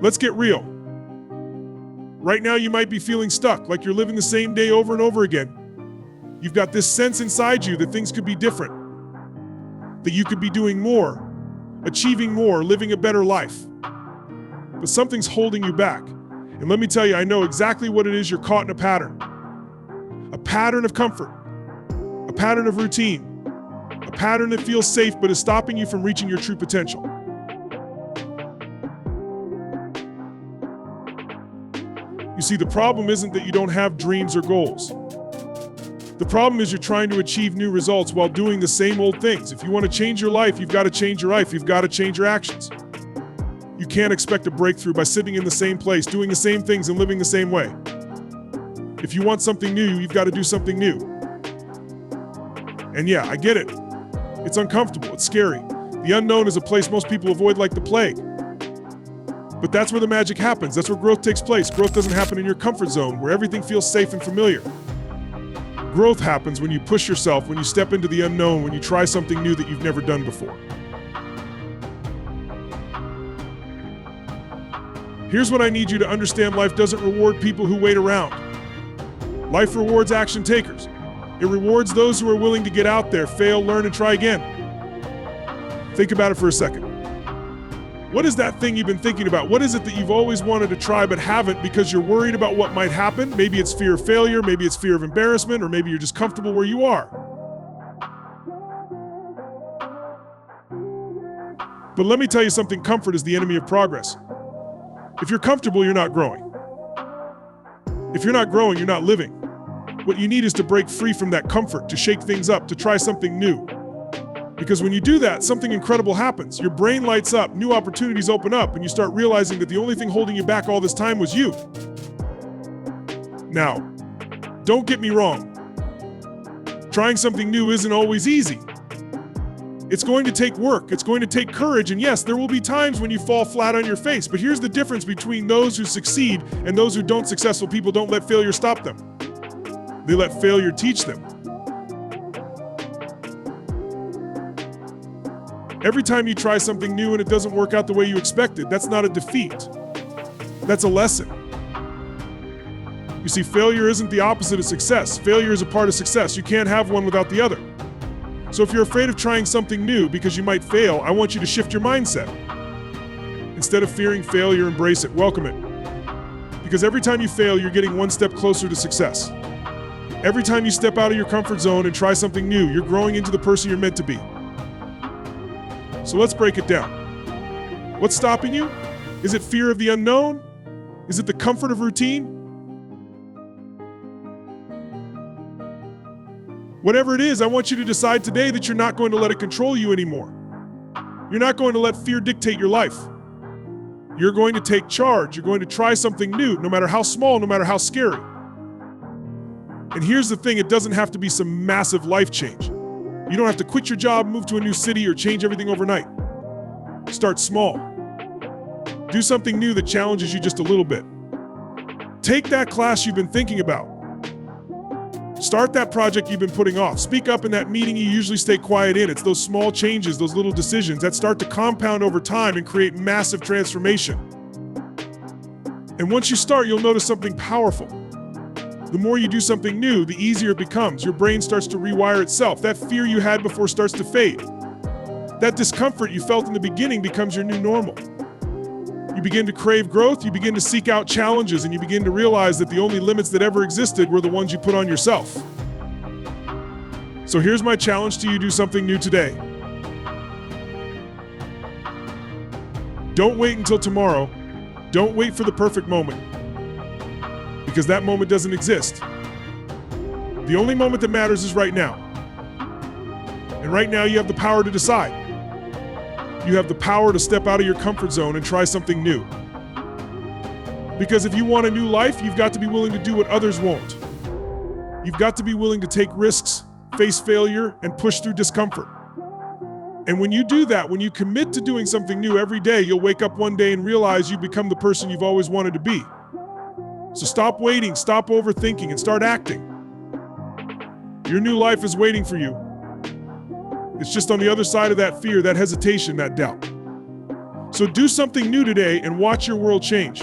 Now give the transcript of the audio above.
Let's get real. Right now you might be feeling stuck, like you're living the same day over and over again. You've got this sense inside you that things could be different, that you could be doing more, achieving more, living a better life. But something's holding you back. And let me tell you, I know exactly what it is. You're caught in a pattern of comfort, a pattern of routine, a pattern that feels safe but is stopping you from reaching your true potential. You see, the problem isn't that you don't have dreams or goals. The problem is you're trying to achieve new results while doing the same old things. If you want to change your life, you've got to change your life. You've got to change your actions. You can't expect a breakthrough by sitting in the same place, doing the same things, and living the same way. If you want something new, you've got to do something new. And yeah, I get it. It's uncomfortable. It's scary. The unknown is a place most people avoid like the plague. But that's where the magic happens. That's where growth takes place. Growth doesn't happen in your comfort zone, where everything feels safe and familiar. Growth happens when you push yourself, when you step into the unknown, when you try something new that you've never done before. Here's what I need you to understand. Life doesn't reward people who wait around. Life rewards action takers. It rewards those who are willing to get out there, fail, learn, and try again. Think about it for a second. What is that thing you've been thinking about? What is it that you've always wanted to try but haven't because you're worried about what might happen? Maybe it's fear of failure, maybe it's fear of embarrassment, or maybe you're just comfortable where you are. But let me tell you something, comfort is the enemy of progress. If you're comfortable, you're not growing. If you're not growing, you're not living. What you need is to break free from that comfort, to shake things up, to try something new. Because when you do that, something incredible happens. Your brain lights up, new opportunities open up, and you start realizing that the only thing holding you back all this time was you. Now, don't get me wrong. Trying something new isn't always easy. It's going to take work, it's going to take courage, and yes, there will be times when you fall flat on your face, but here's the difference between those who succeed and those who don't. Successful people don't let failure stop them. They let failure teach them. Every time you try something new and it doesn't work out the way you expected, that's not a defeat. That's a lesson. You see, failure isn't the opposite of success. Failure is a part of success. You can't have one without the other. So if you're afraid of trying something new because you might fail, I want you to shift your mindset. Instead of fearing failure, embrace it, welcome it. Because every time you fail, you're getting one step closer to success. Every time you step out of your comfort zone and try something new, you're growing into the person you're meant to be. So let's break it down. What's stopping you? Is it fear of the unknown? Is it the comfort of routine? Whatever it is, I want you to decide today that you're not going to let it control you anymore. You're not going to let fear dictate your life. You're going to take charge. You're going to try something new, no matter how small, no matter how scary. And here's the thing, it doesn't have to be some massive life change. You don't have to quit your job, move to a new city, or change everything overnight. Start small. Do something new that challenges you just a little bit. Take that class you've been thinking about. Start that project you've been putting off. Speak up in that meeting you usually stay quiet in. It's those small changes, those little decisions that start to compound over time and create massive transformation. And once you start, you'll notice something powerful. The more you do something new, the easier it becomes. Your brain starts to rewire itself. That fear you had before starts to fade. That discomfort you felt in the beginning becomes your new normal. You begin to crave growth, you begin to seek out challenges, and you begin to realize that the only limits that ever existed were the ones you put on yourself. So here's my challenge to you, do something new today. Don't wait until tomorrow. Don't wait for the perfect moment. Because that moment doesn't exist. The only moment that matters is right now. And right now you have the power to decide. You have the power to step out of your comfort zone and try something new. Because if you want a new life, you've got to be willing to do what others won't. You've got to be willing to take risks, face failure, and push through discomfort. And when you do that, when you commit to doing something new every day, you'll wake up one day and realize you've become the person you've always wanted to be. So stop waiting, stop overthinking, and start acting. Your new life is waiting for you. It's just on the other side of that fear, that hesitation, that doubt. So do something new today and watch your world change.